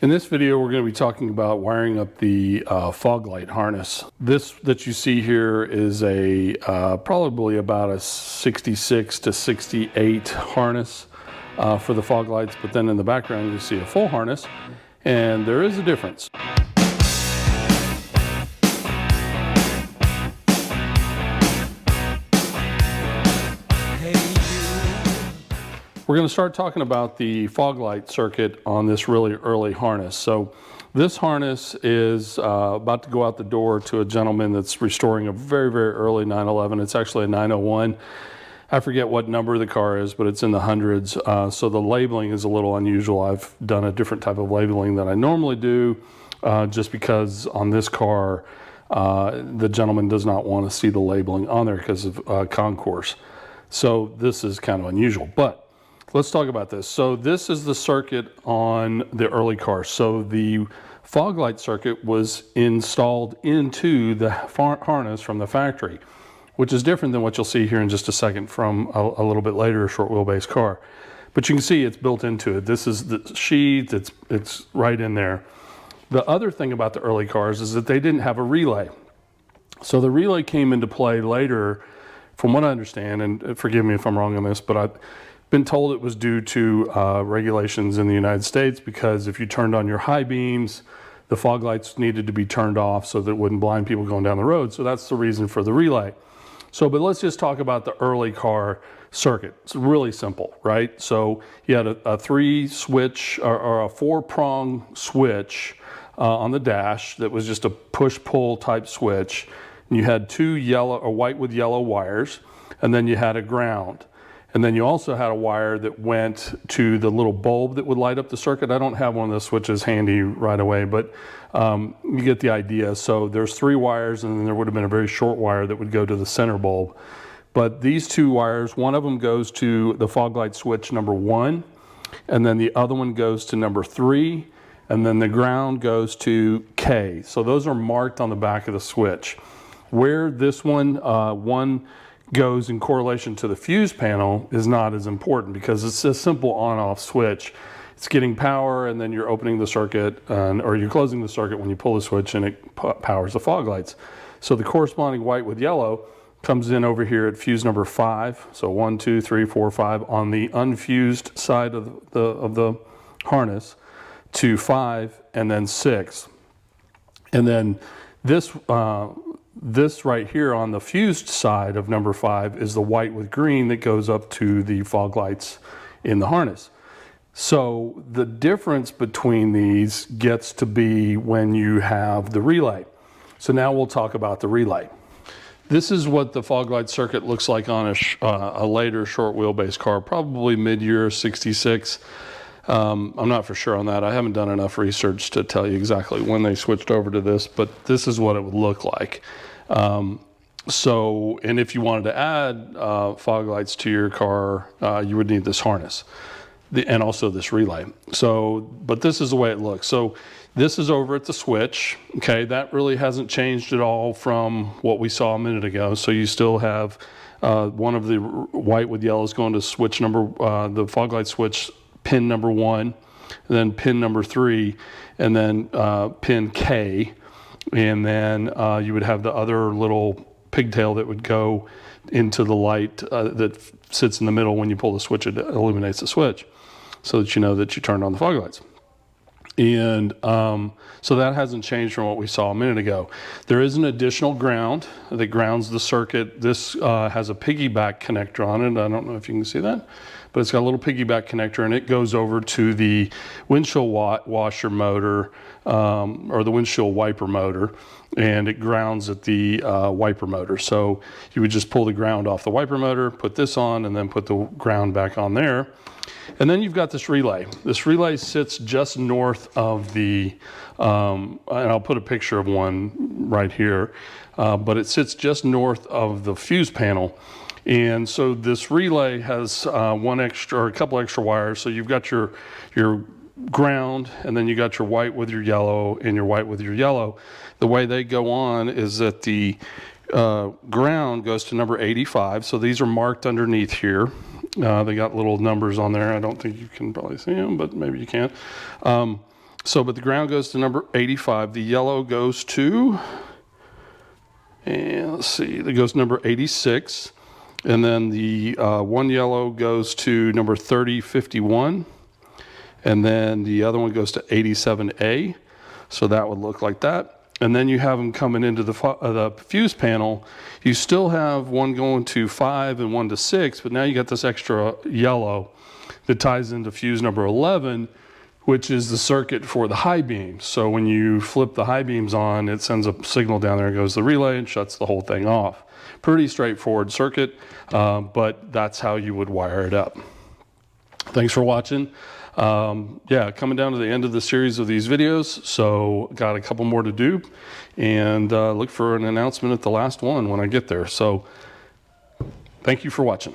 In this video, we're going to be talking about wiring up the fog light harness. This that you see here is a probably about a 66 to 68 harness for the fog lights, but then in the background you see a full harness, and there is a difference. We're going to start talking about the fog light circuit on this really early harness. So this harness is about to go out the door to a gentleman that's restoring a very, very early 911. It's actually a 901. I forget what number the car is, but it's in the hundreds. So the labeling is a little unusual. I've done a different type of labeling than I normally do, just because on this car, the gentleman does not want to see the labeling on there because of concourse. So this is kind of unusual, but let's talk about this. So this is the circuit on the early car. So the fog light circuit was installed into the harness from the factory, which is different than what you'll see here in just a second from a little bit later short wheelbase car. But you can see it's built into it. This is the sheath, it's right in there. The other thing about the early cars is that they didn't have a relay. So the relay came into play later, from what I understand, and forgive me if I'm wrong on this, but I've been told it was due to regulations in the United States, because if you turned on your high beams, the fog lights needed to be turned off so that it wouldn't blind people going down the road. So that's the reason for the relay. So, but let's just talk about the early car circuit. It's really simple, right? So you had a three switch or a four prong switch on the dash that was just a push pull type switch. And you had two yellow or white with yellow wires, and then you had a ground. And then you also had a wire that went to the little bulb that would light up the circuit. I don't have one of those switches handy right away, but you get the idea. So there's three wires, and then there would have been a very short wire that would go to the center bulb. But these two wires, one of them goes to the fog light switch number 1, and then the other one goes to number 3, and then the ground goes to K. So those are marked on the back of the switch. Where this one goes in correlation to the fuse panel is not as important, because it's a simple on-off switch. It's getting power, and then you're opening the circuit, or you're closing the circuit when you pull the switch, and it powers the fog lights. So the corresponding white with yellow comes in over here at fuse number 5. So 1, 2, 3, 4, 5 on the unfused side of the harness to 5, and then 6. And then this right here on the fused side of number 5 is the white with green that goes up to the fog lights in the harness. So the difference between these gets to be when you have the relay. So now we'll talk about the relay. This is what the fog light circuit looks like on a later short wheelbase car, probably mid-year 66. I'm not for sure on that. I haven't done enough research to tell you exactly when they switched over to this, but this is what it would look like. So, and if you wanted to add fog lights to your car, you would need this harness and also this relay. So, but this is the way it looks. So this is over at the switch. Okay, that really hasn't changed at all from what we saw a minute ago. So you still have one of the white with yellows going to switch number, the fog light switch pin number 1, and then pin number 3, and then pin K. And then you would have the other little pigtail that would go into the light that sits in the middle. When you pull the switch, it illuminates the switch so that you know that you turned on the fog lights. And so that hasn't changed from what we saw a minute ago. There is an additional ground that grounds the circuit. This has a piggyback connector on it. I don't know if you can see that, but it's got a little piggyback connector, and it goes over to the windshield washer motor, or the windshield wiper motor, and it grounds at the wiper motor. So you would just pull the ground off the wiper motor, put this on, and then put the ground back on there. And then you've got this relay. This relay sits just north of the, and I'll put a picture of one right here, but it sits just north of the fuse panel. And so this relay has one extra, or a couple extra wires. So you've got your ground, and then you got your white with your yellow, and your white with your yellow. The way they go on is that the ground goes to number 85. So these are marked underneath here. They got little numbers on there. I don't think you can probably see them, but maybe you can. So, but the ground goes to number 85. The yellow goes to, and let's see, it goes number 86. And then the one yellow goes to number 3051. And then the other one goes to 87A. So that would look like that. And then you have them coming into the fuse panel. You still have one going to 5 and one to 6, but now you got this extra yellow that ties into fuse number 11, which is the circuit for the high beams. So when you flip the high beams on, it sends a signal down there and goes to the relay and shuts the whole thing off. Pretty straightforward circuit, but that's how you would wire it up. Thanks for watching. Yeah, coming down to the end of the series of these videos, so got a couple more to do, and look for an announcement at the last one when I get there. So thank you for watching.